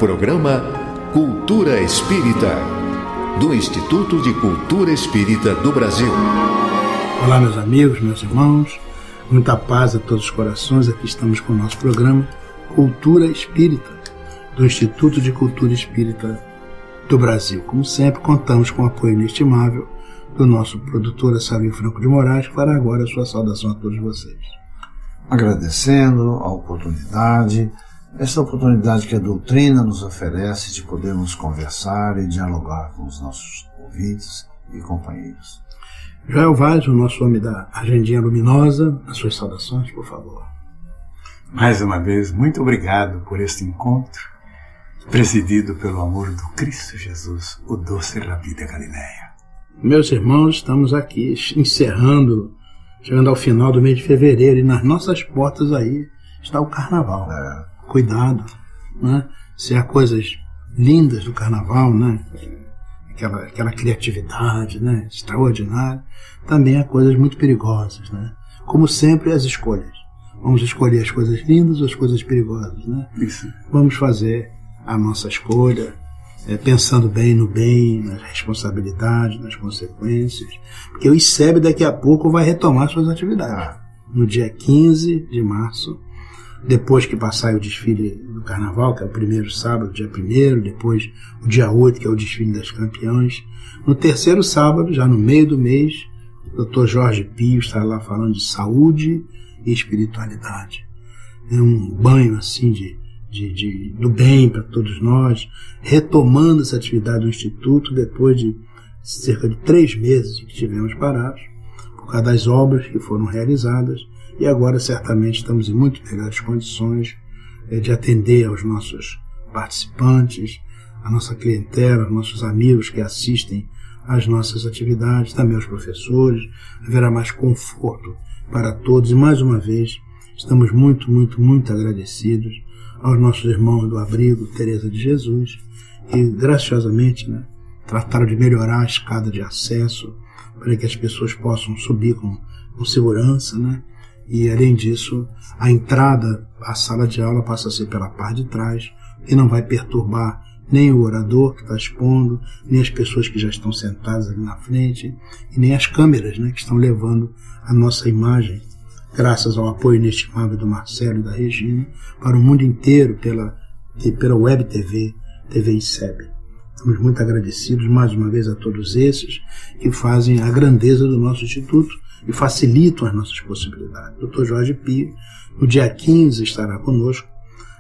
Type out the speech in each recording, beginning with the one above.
programa Cultura Espírita, do Instituto de Cultura Espírita do Brasil. Olá, meus amigos, meus irmãos, muita paz a todos os corações. Aqui estamos com o nosso programa Cultura Espírita, do Instituto de Cultura Espírita do Brasil. Como sempre, contamos com o apoio inestimável do nosso produtor Assavio Franco de Moraes, que fará agora a sua saudação a todos vocês. Agradecendo a oportunidade, esta oportunidade que a doutrina nos oferece de podermos conversar e dialogar com os nossos ouvintes e companheiros. Joel Vaz, o nosso homem da agendinha luminosa, as suas saudações, por favor. Mais uma vez, muito obrigado por este encontro, presidido pelo amor do Cristo Jesus, o doce Rabi da Galileia. Meus irmãos, estamos aqui chegando ao final do mês de fevereiro, e nas nossas portas aí está o Carnaval. Cuidado, né? Se há coisas lindas do Carnaval, né? Aquela criatividade, né? Extraordinária, também há coisas muito perigosas, né? Como sempre, as escolhas. Vamos escolher as coisas lindas ou as coisas perigosas, né? Isso. Vamos fazer a nossa escolha, pensando bem no bem, nas responsabilidades, nas consequências, porque o ICEB daqui a pouco vai retomar suas atividades. No dia 15 de março, depois que passar o desfile do Carnaval, que é o primeiro sábado, dia 1º, depois o dia 8, que é o desfile das campeãs. No terceiro sábado, já no meio do mês, o Dr. Jorge Pio estará lá falando de saúde e espiritualidade. É um banho assim do bem para todos nós, retomando essa atividade do Instituto depois de cerca de 3 meses que estivemos parados, por causa das obras que foram realizadas, e agora certamente estamos em muito melhores condições de atender aos nossos participantes, a nossa clientela, aos nossos amigos que assistem às nossas atividades, também aos professores. Haverá mais conforto para todos, e mais uma vez estamos muito, muito, muito agradecidos aos nossos irmãos do abrigo Teresa de Jesus, que graciosamente, né, trataram de melhorar a escada de acesso para que as pessoas possam subir com segurança, né? E além disso, a entrada à sala de aula passa a ser pela parte de trás, que não vai perturbar nem o orador que está expondo, nem as pessoas que já estão sentadas ali na frente, e nem as câmeras, né, que estão levando a nossa imagem, graças ao apoio inestimável do Marcelo e da Regina, para o mundo inteiro pela Web TV, TV ICEB. Estamos muito agradecidos mais uma vez a todos esses que fazem a grandeza do nosso Instituto e facilitam as nossas possibilidades. O Dr. Jorge Pio, no dia 15, estará conosco,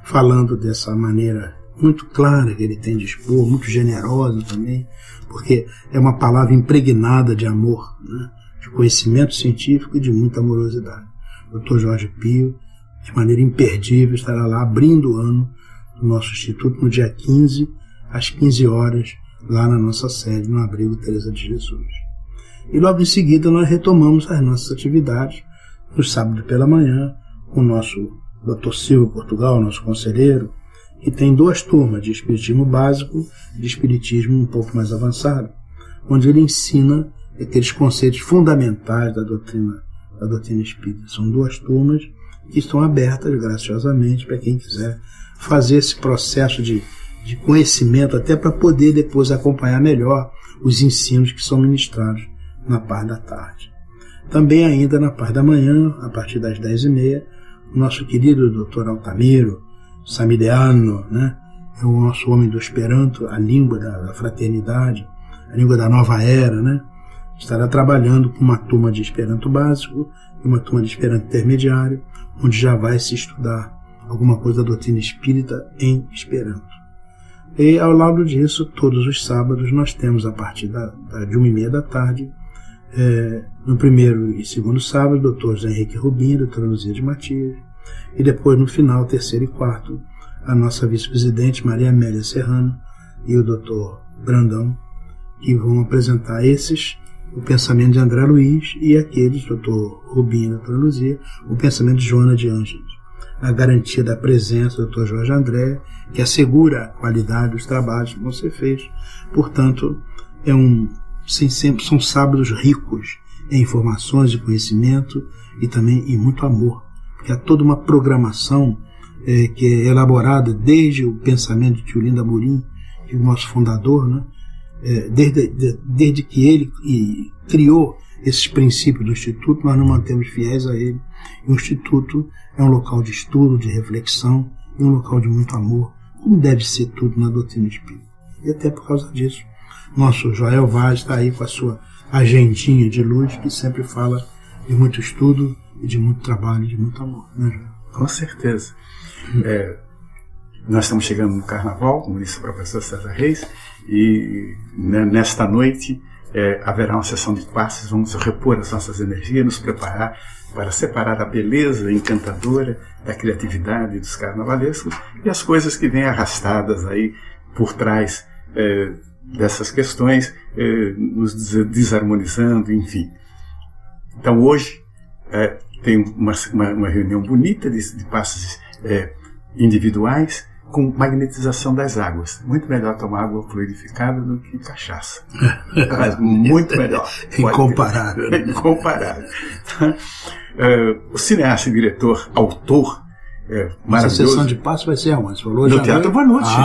falando dessa maneira muito clara que ele tem de expor, muito generosa também, porque é uma palavra impregnada de amor, né? De conhecimento científico e de muita amorosidade. O Dr. Jorge Pio, de maneira imperdível, estará lá abrindo o ano do nosso Instituto no dia 15, às 15 horas, lá na nossa sede, no abrigo Teresa de Jesus. E logo em seguida nós retomamos as nossas atividades no sábado pela manhã, com o nosso Dr. Silvio Portugal, nosso conselheiro, que tem 2 turmas de Espiritismo básico e de Espiritismo um pouco mais avançado, onde ele ensina aqueles conceitos fundamentais da doutrina espírita. São 2 turmas que estão abertas graciosamente para quem quiser fazer esse processo de conhecimento, até para poder depois acompanhar melhor os ensinos que são ministrados na parte da tarde. Também ainda na parte da manhã, a partir das 10h30, o nosso querido Dr. Altamiro Samideano, né, é o nosso homem do Esperanto, a língua da fraternidade, a língua da nova era, né, estará trabalhando com uma turma de Esperanto básico e uma turma de Esperanto intermediário, onde já vai se estudar alguma coisa da doutrina espírita em Esperanto. E ao lado disso, todos os sábados nós temos, a partir de 1h30 da tarde, no primeiro e segundo sábado, o Dr. José Henrique Rubim, a Dra. Luzia de Matias, e depois no final, terceiro e quarto, a nossa vice-presidente Maria Amélia Serrano e o Dr. Brandão, que vão apresentar o pensamento de André Luiz, e aqueles, Dr. Rubim e Dra. Luzia, o pensamento de Joana de Ângeles. A garantia da presença do Dr. Jorge André, que assegura a qualidade dos trabalhos que vão ser feitos. Portanto, são sábados ricos em informações e conhecimento, e também em muito amor, porque há toda uma programação que é elaborada desde o pensamento de Tio Lindo Amorim, que é o nosso fundador, né? Desde que ele criou esses princípios do Instituto, nós nos mantemos fiéis a ele. E o Instituto é um local de estudo, de reflexão, e um local de muito amor, como deve ser tudo na doutrina espírita. E até por causa disso, nosso Joel Vaz está aí com a sua agendinha de luz, que sempre fala de muito estudo e de muito trabalho, de muito amor, né, Joel? Com certeza. Nós estamos chegando no Carnaval, como disse o professor César Reis, e nesta noite haverá uma sessão de passes, vamos repor as nossas energias, nos preparar para separar a beleza encantadora da criatividade dos carnavalescos e as coisas que vêm arrastadas aí por trás dessas questões, nos desarmonizando, enfim. Então hoje tem uma reunião bonita de passes individuais com magnetização das águas. Muito melhor tomar água fluidificada do que cachaça. Mas muito melhor. Incomparável. Incomparável. O cineasta, diretor, autor, maravilhoso. Essa sessão de passo vai ser aonde? Falou no Teatro Vanucci.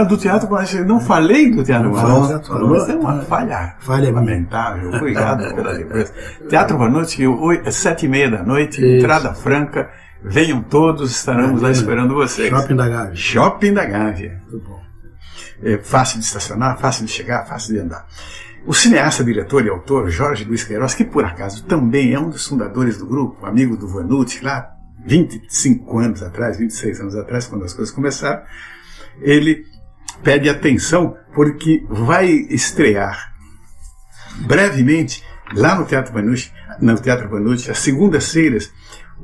Do Teatro Vanucci. Não falei do Teatro Vanucci. Isso é uma falha lamentável. Obrigado pela lembrança. Teatro Vanucci, 7h30 da noite, entrada franca. Venham todos, estaremos lá esperando vocês. Shopping da Gávea. Shopping da Gávea. Muito bom. Fácil de estacionar, fácil de chegar, fácil de andar. O cineasta, diretor e autor Jorge Luiz Queiroz, que por acaso também é um dos fundadores do grupo, amigo do Vanucci, lá 25 anos atrás, 26 anos atrás, quando as coisas começaram, ele pede atenção porque vai estrear brevemente, lá no Teatro Vanucci, às segundas-feiras,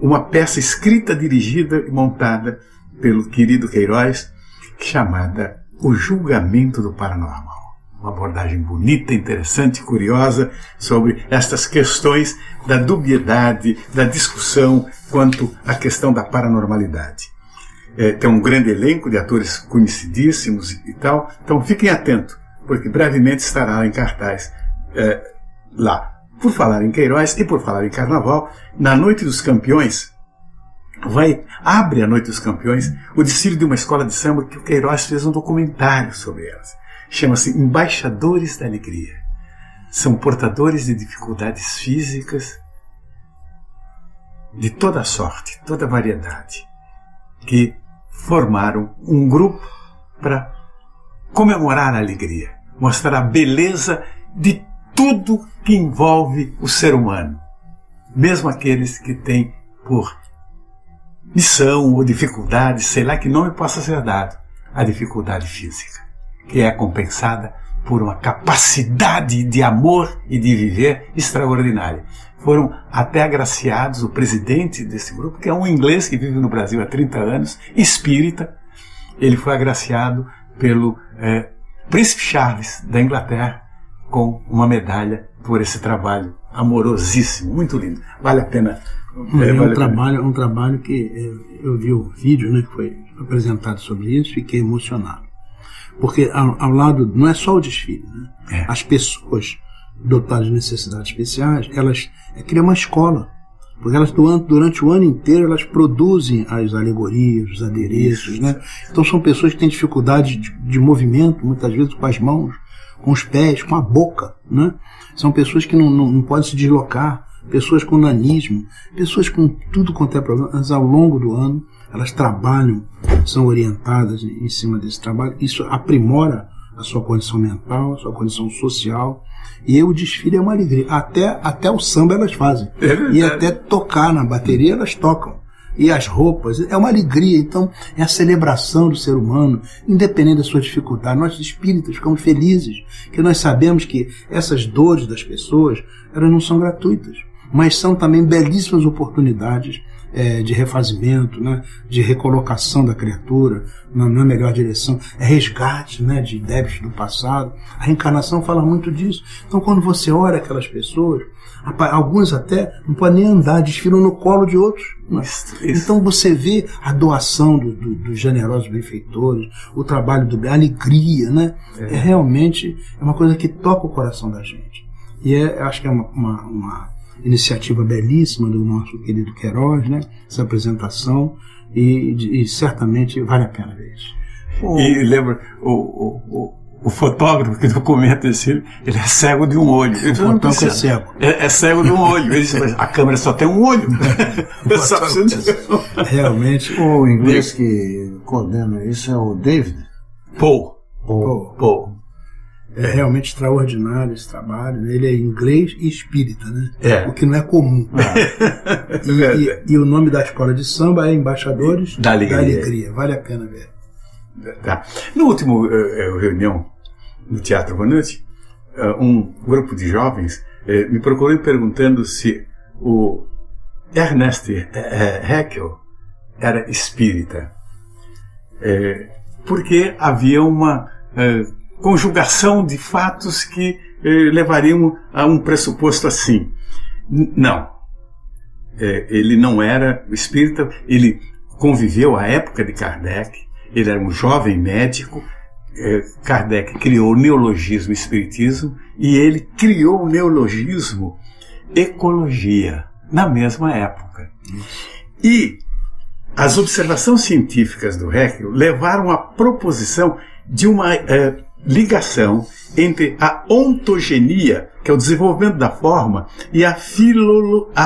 uma peça escrita, dirigida e montada pelo querido Queiroz, chamada O Julgamento do Paranormal. Uma abordagem bonita, interessante, curiosa sobre estas questões da dubiedade, da discussão quanto à questão da paranormalidade. Tem um grande elenco de atores conhecidíssimos e tal, então fiquem atentos, porque brevemente estará em cartaz lá. Por falar em Queiroz e por falar em Carnaval, na Noite dos Campeões, abre a Noite dos Campeões o desfile de uma escola de samba que o Queiroz fez um documentário sobre elas. Chama-se Embaixadores da Alegria. São portadores de dificuldades físicas de toda sorte, toda variedade, que formaram um grupo para comemorar a alegria, mostrar a beleza de tudo que envolve o ser humano, mesmo aqueles que têm por missão ou dificuldade, sei lá que nome possa ser dado, a dificuldade física, que é compensada por uma capacidade de amor e de viver extraordinária. Foram até agraciados o presidente desse grupo, que é um inglês que vive no Brasil há 30 anos, espírita. Ele foi agraciado pelo Príncipe Charles da Inglaterra com uma medalha por esse trabalho amorosíssimo, muito lindo. Vale a pena. Um trabalho que eu vi o vídeo, né, que foi apresentado sobre isso, fiquei emocionado. Porque ao lado, não é só o desfile, né? As pessoas dotadas de necessidades especiais, elas criam uma escola. Porque elas, durante o ano inteiro, elas produzem as alegorias, os adereços, né? Então são pessoas que têm dificuldade de movimento, muitas vezes com as mãos, com os pés, com a boca, né? São pessoas que não podem se deslocar, pessoas com nanismo, pessoas com tudo quanto é problema, mas ao longo do ano elas trabalham, são orientadas em cima desse trabalho. Isso aprimora a sua condição mental, a sua condição social. E o desfile é uma alegria. Até o samba elas fazem. E até tocar na bateria elas tocam. E as roupas, é uma alegria. Então, é a celebração do ser humano, independente da sua dificuldade. Nós espíritas ficamos felizes, que nós sabemos que essas dores das pessoas, elas não são gratuitas, mas são também belíssimas oportunidades de refazimento, né, de recolocação da criatura na melhor direção, resgate, né, de débitos do passado. A reencarnação fala muito disso. Então, quando você olha aquelas pessoas, alguns até não podem nem andar, desfilam no colo de outros. Né? Então você vê a doação dos generosos benfeitores, o trabalho a alegria, né? Realmente uma coisa que toca o coração da gente. E acho que é uma iniciativa belíssima do nosso querido Queiroz, né? Essa apresentação, e certamente vale a pena ver isso. E lembra, o fotógrafo que documenta esse filme, ele é cego de um olho. Ele O fotógrafo é cego. É cego de um olho. Ele diz, mas a câmera só tem um olho. Só precisa de... Realmente. O inglês que coordena isso é o David Paul. É realmente extraordinário esse trabalho, né? Ele é inglês e espírita, né? O que não é comum. E o nome da escola de samba é Embaixadores da Alegria. Vale a pena ver. Tá. No último reunião no Teatro Vanucci, um grupo de jovens me procurou perguntando se o Ernest Haeckel era espírita, porque havia uma conjugação de fatos que levariam a um pressuposto assim. Não. Ele não era espírita, ele conviveu à época de Kardec. Ele era um jovem médico. Kardec criou o neologismo espiritismo e ele criou o neologismo ecologia na mesma época. E as observações científicas do Haeckel levaram à proposição de uma ligação entre a ontogenia, que é o desenvolvimento da forma, e a filogenia,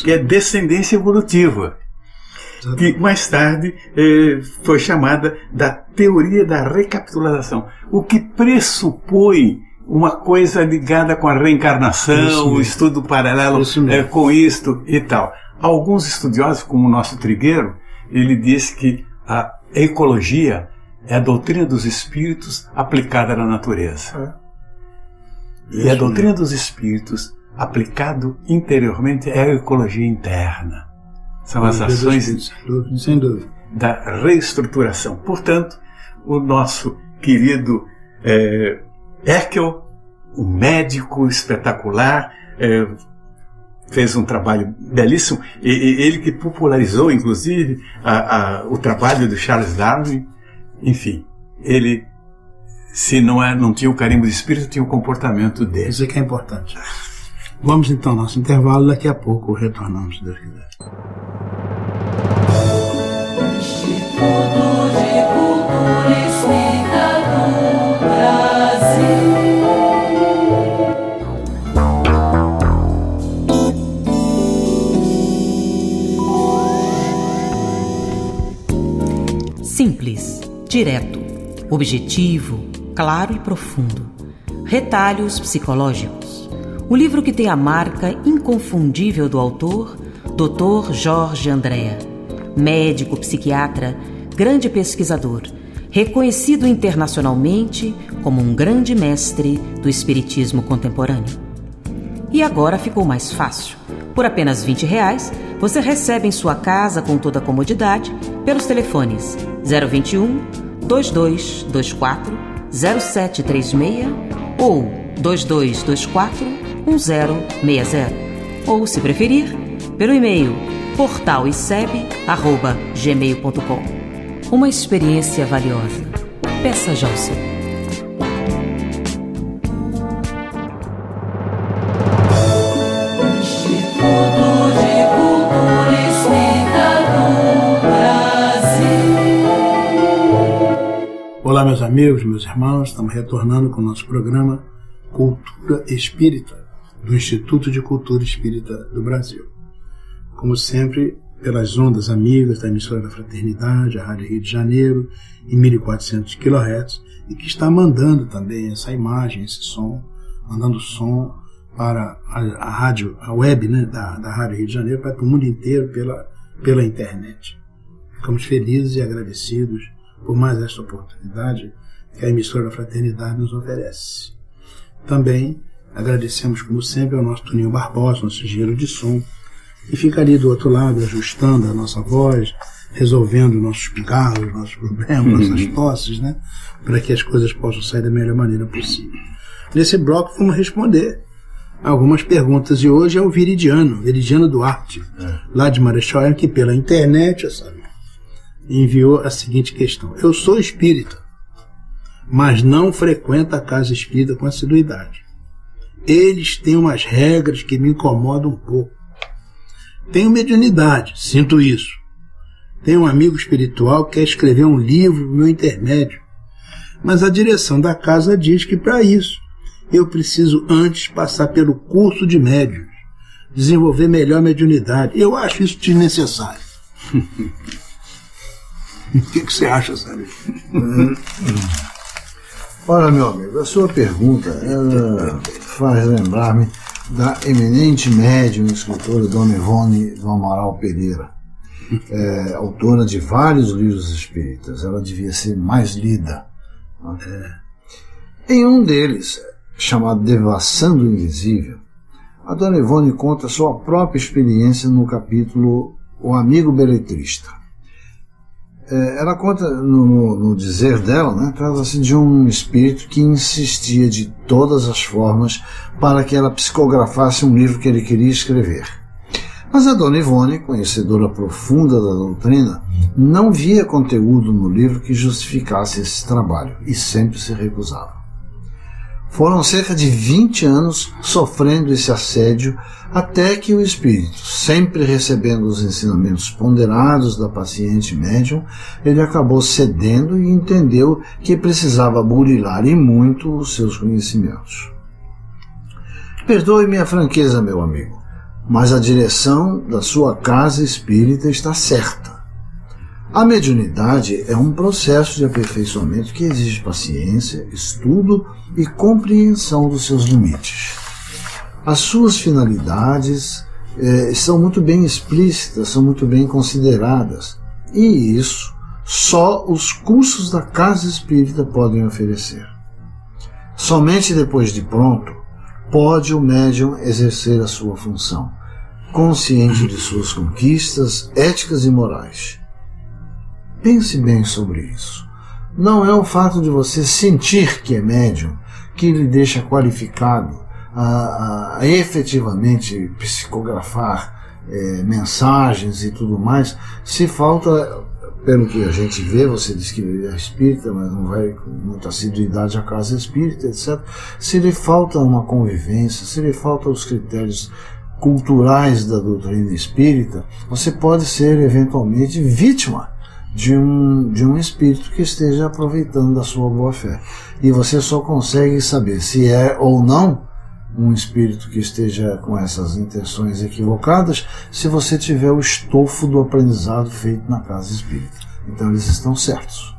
que é descendência evolutiva, que mais tarde foi chamada da teoria da recapitulação, o que pressupõe uma coisa ligada com a reencarnação, o estudo paralelo com isto e tal. Alguns estudiosos, como o nosso Trigueiro, ele diz que a ecologia é a doutrina dos espíritos aplicada na natureza. E a doutrina dos espíritos aplicado interiormente é a ecologia interna. São as ações sem dúvida, da reestruturação. Portanto, o nosso querido Haeckel, um médico espetacular, fez um trabalho belíssimo. Ele que popularizou, inclusive, o trabalho do Charles Darwin. Enfim, ele, se não tinha o carimbo de espírito, tinha o comportamento dele. Isso é que é importante. Vamos então ao nosso intervalo, daqui a pouco retornamos, se Deus quiser. Instituto de Cultura Espírita do Brasil. Simples, direto, objetivo, claro e profundo. Retalhos psicológicos. O livro que tem a marca inconfundível do autor, Dr. Jorge Andréa. Médico, psiquiatra, grande pesquisador, reconhecido internacionalmente como um grande mestre do espiritismo contemporâneo. E agora ficou mais fácil. Por apenas R$20, você recebe em sua casa com toda a comodidade pelos telefones 021 2224 0736 ou 2224 1060. Ou, se preferir, pelo e-mail portaliseb@gmail.com. Uma experiência valiosa. Peça já o seu. Instituto de Cultura Espírita do Brasil. Olá, meus amigos, meus irmãos, estamos retornando com o nosso programa Cultura Espírita, do Instituto de Cultura Espírita do Brasil. Como sempre, pelas ondas amigas da emissora da Fraternidade, a Rádio Rio de Janeiro, em 1400 kHz, e que está mandando também essa imagem, esse som, mandando som para a rádio, a web, né, da Rádio Rio de Janeiro, para o mundo inteiro pela internet. Ficamos felizes e agradecidos por mais esta oportunidade que a emissora da Fraternidade nos oferece. Também agradecemos, como sempre, ao nosso Toninho Barbosa, nosso engenheiro de som, que fica ali do outro lado, ajustando a nossa voz, resolvendo nossos pigarros, nossos problemas, nossas tosses, né? Para que as coisas possam sair da melhor maneira possível. Nesse bloco, vamos responder algumas perguntas, e hoje é o Viridiano Duarte, lá de Marechal Hermes, que pela internet, enviou a seguinte questão: eu sou espírita, mas não frequento a casa espírita com assiduidade. Eles têm umas regras que me incomodam um pouco. Tenho mediunidade, sinto isso, Tenho um amigo espiritual que quer escrever um livro no meu intermédio, mas a direção da casa diz que para isso eu preciso antes passar pelo curso de médiuns, desenvolver melhor a mediunidade. Eu acho isso desnecessário. O que você acha, Sérgio? Olha, meu amigo, a sua pergunta ela faz lembrar-me da eminente médium e escritora Dona Ivone do Amaral Pereira, autora de vários livros espíritas. Ela devia ser mais lida. Em um deles, chamado Devassando o Invisível, a Dona Ivone conta sua própria experiência no capítulo O Amigo Beletrista. Ela conta, no dizer dela, né, trata-se de um espírito que insistia de todas as formas para que ela psicografasse um livro que ele queria escrever. Mas a Dona Ivone, conhecedora profunda da doutrina, não via conteúdo no livro que justificasse esse trabalho e sempre se recusava. Foram cerca de 20 anos sofrendo esse assédio até que o espírito, sempre recebendo os ensinamentos ponderados da paciente médium, ele acabou cedendo e entendeu que precisava burilar e muito os seus conhecimentos. Perdoe minha franqueza, meu amigo, mas a direção da sua casa espírita está certa. A mediunidade é um processo de aperfeiçoamento que exige paciência, estudo e compreensão dos seus limites. As suas finalidades são muito bem explícitas, são muito bem consideradas, e isso só os cursos da casa espírita podem oferecer. Somente depois de pronto pode o médium exercer a sua função, consciente de suas conquistas éticas e morais. Pense bem sobre isso. Não é o fato de você sentir que é médium que lhe deixa qualificado a efetivamente psicografar mensagens e tudo mais. Se falta, pelo que a gente vê, você diz que é espírita, mas não vai com muita assiduidade à casa espírita, etc. Se lhe falta uma convivência, se lhe faltam os critérios culturais da doutrina espírita, você pode ser eventualmente vítima de um espírito que esteja aproveitando da sua boa-fé. E você só consegue saber se é ou não um espírito que esteja com essas intenções equivocadas se você tiver o estofo do aprendizado feito na casa espírita. Então eles estão certos.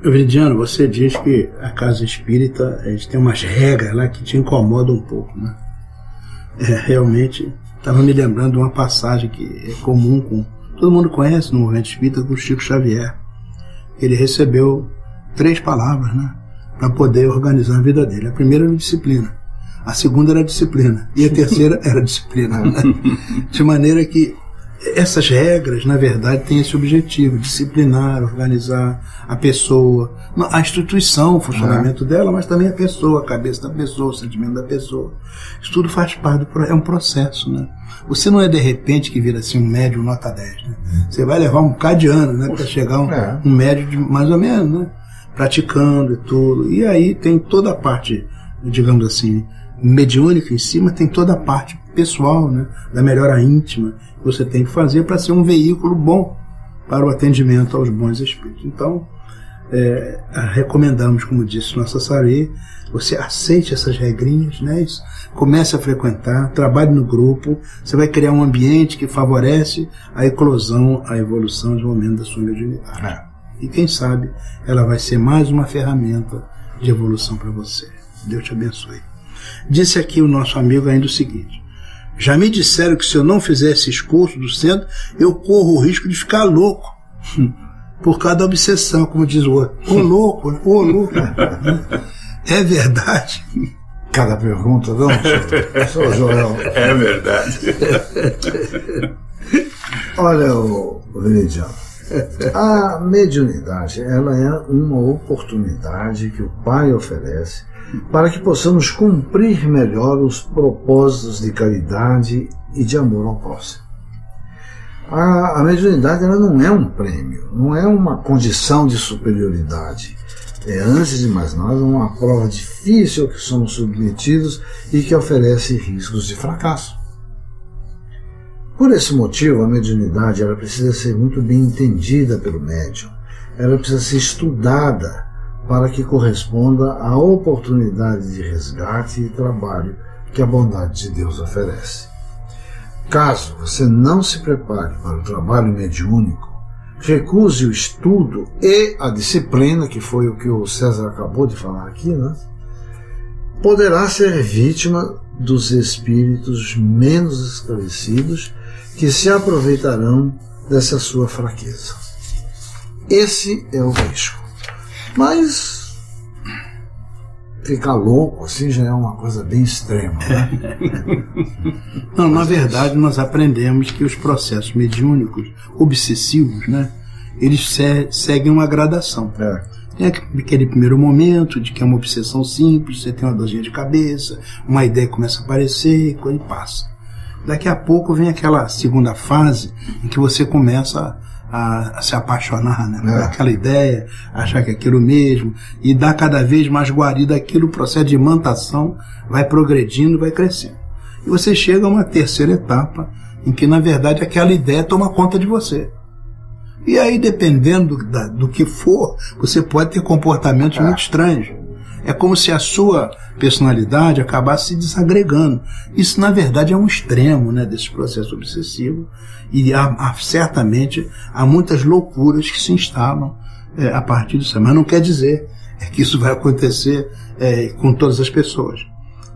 Viridiano, você diz que a casa espírita tem umas regras lá que te incomodam um pouco, né? Realmente, estava me lembrando de uma passagem que é comum com todo mundo conhece no movimento espírita, com o Chico Xavier. Ele recebeu 3 palavras, né, para poder organizar a vida dele. A primeira era disciplina, a segunda era disciplina e a terceira era disciplina, né? De maneira que essas regras, na verdade, têm esse objetivo: disciplinar, organizar a pessoa, a instituição, o funcionamento dela, mas também a pessoa, a cabeça da pessoa, o sentimento da pessoa. Isso tudo faz parte é um processo, né? Você não é de repente que vira assim um médium nota 10, né? Você vai levar um bocado de ano, né, para chegar um médium de mais ou menos, né, praticando e tudo. E aí tem toda a parte, digamos assim, mediúnica em cima, tem toda a parte pessoal, né, da melhora íntima que você tem que fazer para ser um veículo bom para o atendimento aos bons espíritos. Então, recomendamos, como disse Nossa Sarê, você aceite essas regrinhas, né? Comece a frequentar, trabalhe no grupo, você vai criar um ambiente que favorece a eclosão, a evolução, o desenvolvimento da sua mediunidade. E quem sabe ela vai ser mais uma ferramenta de evolução para você. Deus te abençoe. Disse aqui o nosso amigo ainda o seguinte: já me disseram que se eu não fizer esses cursos do centro, eu corro o risco de ficar louco. Por causa da obsessão, como diz o outro. Ô louco, né? Ô louco. É verdade? Cada pergunta, não, senhor Joel. É verdade. Olha, Viridiano, a mediunidade, ela é uma oportunidade que o Pai oferece para que possamos cumprir melhor os propósitos de caridade e de amor ao próximo. A mediunidade, ela não é um prêmio, não é uma condição de superioridade. É, antes de mais nada, uma prova difícil que somos submetidos e que oferece riscos de fracasso. Por esse motivo, a mediunidade ela precisa ser muito bem entendida pelo médium. Ela precisa ser estudada para que corresponda à oportunidade de resgate e trabalho que a bondade de Deus oferece. Caso você não se prepare para o trabalho mediúnico, recuse o estudo e a disciplina, que foi o que o César acabou de falar aqui, né? Poderá ser vítima dos espíritos menos esclarecidos que se aproveitarão dessa sua fraqueza. Esse é o risco. Mas ficar louco assim já é uma coisa bem extrema, né? Não, na verdade, nós aprendemos que os processos mediúnicos obsessivos, né, eles seguem uma gradação. Tem aquele primeiro momento de que é uma obsessão simples, você tem uma dorzinha de cabeça, uma ideia começa a aparecer e coisa passa. Daqui a pouco vem aquela segunda fase em que você começa a se apaixonar, né, por aquela ideia, achar que é aquilo mesmo, e dá cada vez mais guarida aquilo, o processo de imantação vai progredindo, vai crescendo. E você chega a uma terceira etapa em que, na verdade, aquela ideia toma conta de você. E aí, dependendo do que for, você pode ter comportamentos muito estranhos. É como se a sua personalidade acabasse se desagregando. Isso, na verdade, é um extremo, né, desse processo obsessivo. E certamente há muitas loucuras que se instalam a partir disso. Mas não quer dizer que isso vai acontecer com todas as pessoas.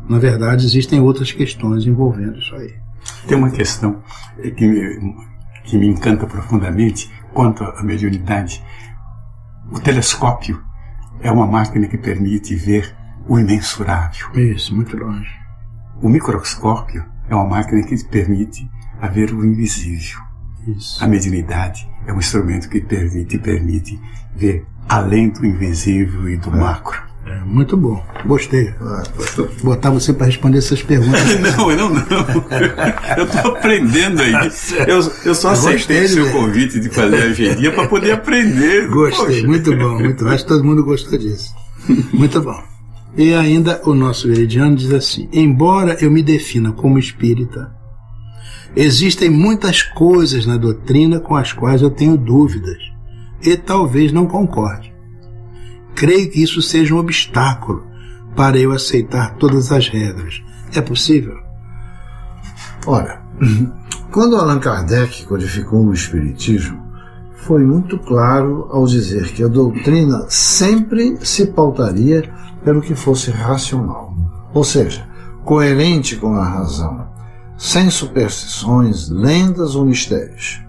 Na verdade, existem outras questões envolvendo isso aí. Tem uma questão que me encanta profundamente quanto à mediunidade. O telescópio é uma máquina que permite ver o imensurável. Isso, muito longe. O microscópio é uma máquina que permite ver o invisível. Isso. A mediunidade é um instrumento que permite ver além do invisível e do macro. Muito bom, gostei. Vou botar você para responder essas perguntas. Não. Eu estou aprendendo aí. Eu só aceitei o seu convite de fazer a engenharia para poder aprender. Gostei, poxa. Muito bom, muito bom. Acho que todo mundo gostou disso. Muito bom. E ainda o nosso Veridiano diz assim: embora eu me defina como espírita, existem muitas coisas na doutrina com as quais eu tenho dúvidas e talvez não concorde. Creio que isso seja um obstáculo para eu aceitar todas as regras. É possível? Olha, quando Allan Kardec codificou o Espiritismo, foi muito claro ao dizer que a doutrina sempre se pautaria pelo que fosse racional, ou seja, coerente com a razão, sem superstições, lendas ou mistérios.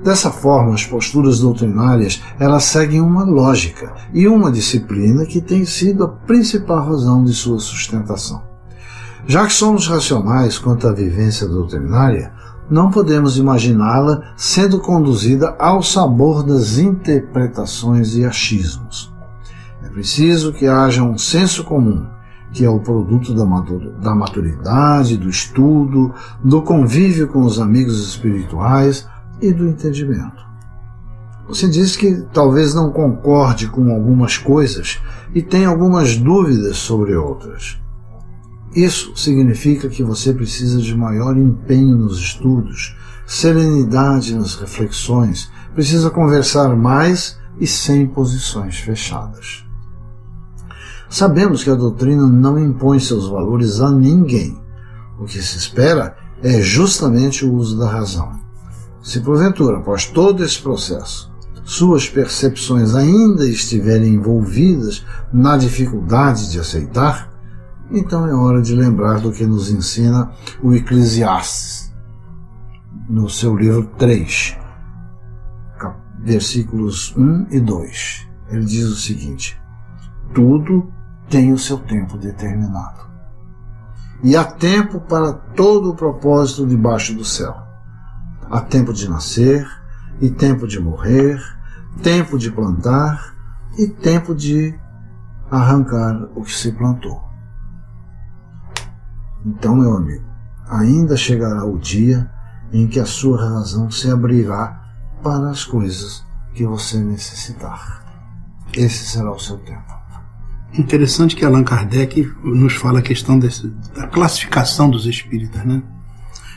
Dessa forma, as posturas doutrinárias elas seguem uma lógica e uma disciplina que tem sido a principal razão de sua sustentação. Já que somos racionais quanto à vivência doutrinária, não podemos imaginá-la sendo conduzida ao sabor das interpretações e achismos. É preciso que haja um senso comum, que é o produto da maturidade, do estudo, do convívio com os amigos espirituais e do entendimento. Você diz que talvez não concorde com algumas coisas e tem algumas dúvidas sobre outras. Isso significa que você precisa de maior empenho nos estudos, serenidade nas reflexões, precisa conversar mais e sem posições fechadas. Sabemos que a doutrina não impõe seus valores a ninguém. O que se espera é justamente o uso da razão. Se porventura, após todo esse processo, suas percepções ainda estiverem envolvidas na dificuldade de aceitar, então é hora de lembrar do que nos ensina o Eclesiastes, no seu livro 3, versículos 1 e 2. Ele diz o seguinte: tudo tem o seu tempo determinado, e há tempo para todo o propósito debaixo do céu. Há tempo de nascer, e tempo de morrer, tempo de plantar, e tempo de arrancar o que se plantou. Então, meu amigo, ainda chegará o dia em que a sua razão se abrirá para as coisas que você necessitar. Esse será o seu tempo. Interessante que Allan Kardec nos fala a questão da classificação dos espíritas, né?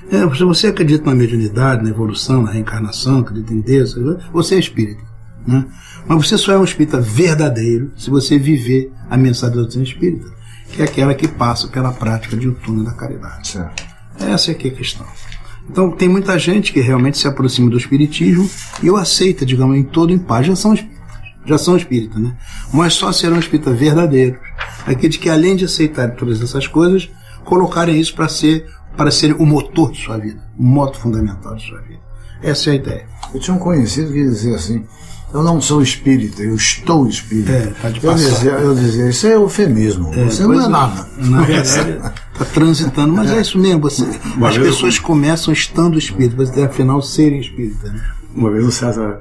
Se você acredita na mediunidade, na evolução, na reencarnação, acredita em Deus, você é espírita, né? Mas você só é um espírita verdadeiro se você viver a mensagem da doutrina espírita, que é aquela que passa pela prática diuturna da caridade. Certo. Essa é aqui a questão. Então, tem muita gente que realmente se aproxima do espiritismo e o aceita, digamos, em todo em paz. Já são espíritas, né? Mas só serão espíritas verdadeiros. Aqueles que, além de aceitarem todas essas coisas, colocarem isso para ser o motor de sua vida, o moto fundamental de sua vida. Essa é a ideia. Eu tinha um conhecido que dizia assim: eu não sou espírita, eu estou espírita. Tá de passagem. Eu dizia, isso é eufemismo, você não é nada. Na verdade, está transitando, mas é isso mesmo. As pessoas começam estando espíritas, mas afinal serem espíritas, né? Uma vez o César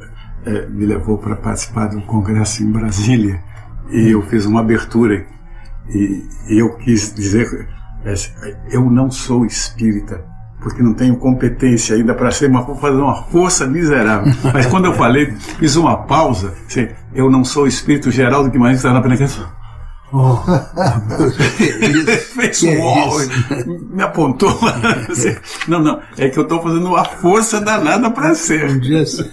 me levou para participar de um congresso em Brasília e eu fiz uma abertura e eu quis dizer, eu não sou espírita, porque não tenho competência ainda para ser, mas vou fazer uma força miserável. Mas quando eu falei, fiz uma pausa, assim, eu não sou espírito, Geraldo Guimarães estava na penetração. Fez um ó, me apontou. Assim, não, é que eu estou fazendo uma força danada para ser. Um dia sim.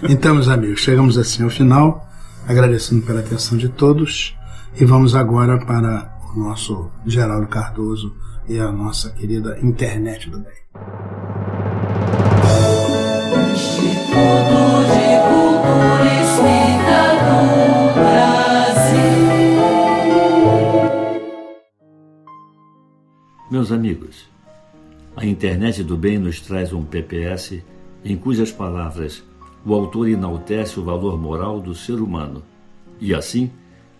Então, meus amigos, chegamos assim ao final, agradecendo pela atenção de todos, e vamos agora para o nosso Geraldo Cardoso e a nossa querida internet do bem. Instituto de Cultura Espírita do Brasil. Meus amigos, a internet do bem nos traz um PPS em cujas palavras o autor enaltece o valor moral do ser humano e, assim,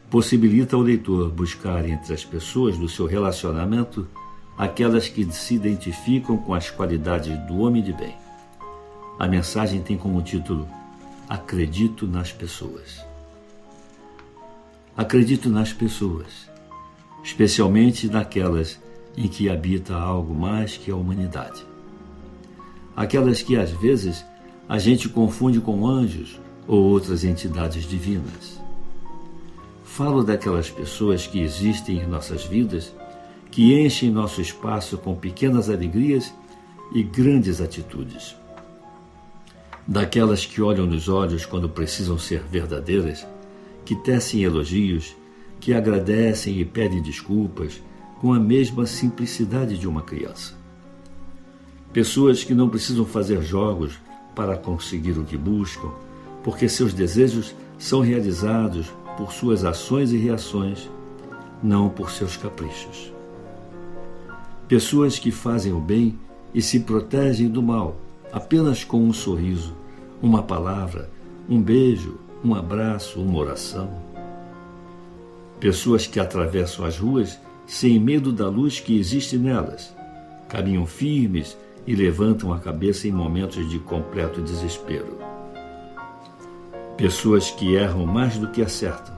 possibilita ao leitor buscar entre as pessoas do seu relacionamento aquelas que se identificam com as qualidades do homem de bem. A mensagem tem como título Acredito nas Pessoas. Acredito nas pessoas, especialmente naquelas em que habita algo mais que a humanidade. Aquelas que, às vezes, a gente confunde com anjos ou outras entidades divinas. Falo daquelas pessoas que existem em nossas vidas, que enchem nosso espaço com pequenas alegrias e grandes atitudes. Daquelas que olham nos olhos quando precisam ser verdadeiras, que tecem elogios, que agradecem e pedem desculpas com a mesma simplicidade de uma criança. Pessoas que não precisam fazer jogos para conseguir o que buscam, porque seus desejos são realizados por suas ações e reações, não por seus caprichos. Pessoas que fazem o bem e se protegem do mal, apenas com um sorriso, uma palavra, um beijo, um abraço, uma oração. Pessoas que atravessam as ruas sem medo da luz que existe nelas, caminham firmes e levantam a cabeça em momentos de completo desespero. Pessoas que erram mais do que acertam,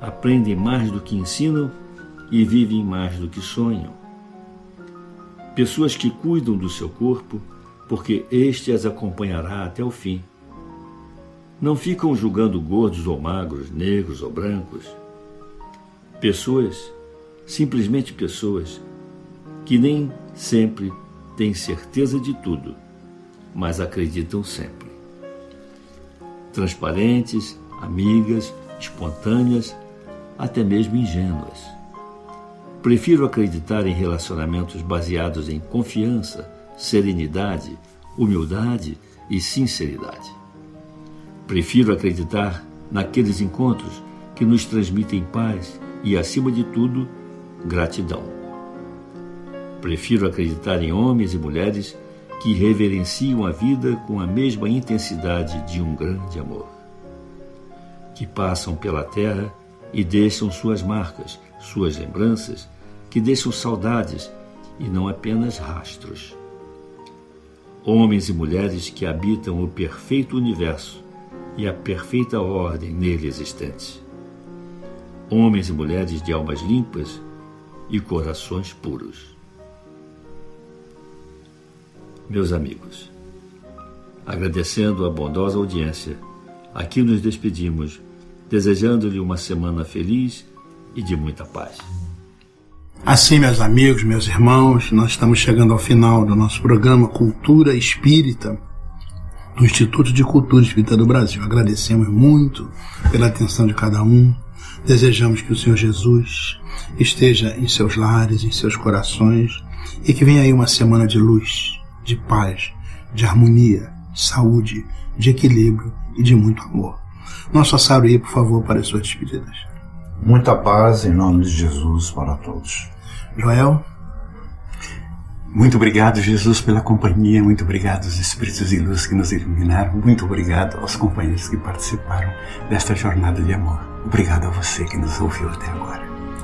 aprendem mais do que ensinam e vivem mais do que sonham. Pessoas que cuidam do seu corpo, porque este as acompanhará até o fim. Não ficam julgando gordos ou magros, negros ou brancos. Pessoas, simplesmente pessoas, que nem sempre têm certeza de tudo, mas acreditam sempre. Transparentes, amigas, espontâneas, até mesmo ingênuas. Prefiro acreditar em relacionamentos baseados em confiança, serenidade, humildade e sinceridade. Prefiro acreditar naqueles encontros que nos transmitem paz e, acima de tudo, gratidão. Prefiro acreditar em homens e mulheres que reverenciam a vida com a mesma intensidade de um grande amor. Que passam pela terra e deixam suas marcas, suas lembranças, que deixam saudades e não apenas rastros. Homens e mulheres que habitam o perfeito universo e a perfeita ordem nele existente. Homens e mulheres de almas limpas e corações puros. Meus amigos, agradecendo a bondosa audiência, aqui nos despedimos, desejando-lhe uma semana feliz e de muita paz. Assim, meus amigos, meus irmãos, nós estamos chegando ao final do nosso programa Cultura Espírita, do Instituto de Cultura Espírita do Brasil. Agradecemos muito pela atenção de cada um. Desejamos que o Senhor Jesus esteja em seus lares, em seus corações, e que venha aí uma semana de luz, de paz, de harmonia, de saúde, de equilíbrio e de muito amor. Nosso Saruí, por favor, para as suas despedidas. Muita paz em nome de Jesus para todos. Joel? Muito obrigado, Jesus, pela companhia. Muito obrigado aos Espíritos de Luz que nos iluminaram. Muito obrigado aos companheiros que participaram desta jornada de amor. Obrigado a você que nos ouviu até agora.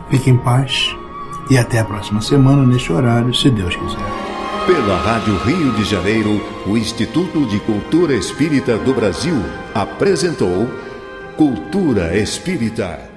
Fique em paz e até a próxima semana, neste horário, se Deus quiser. Pela Rádio Rio de Janeiro, o Instituto de Cultura Espírita do Brasil apresentou Cultura Espírita.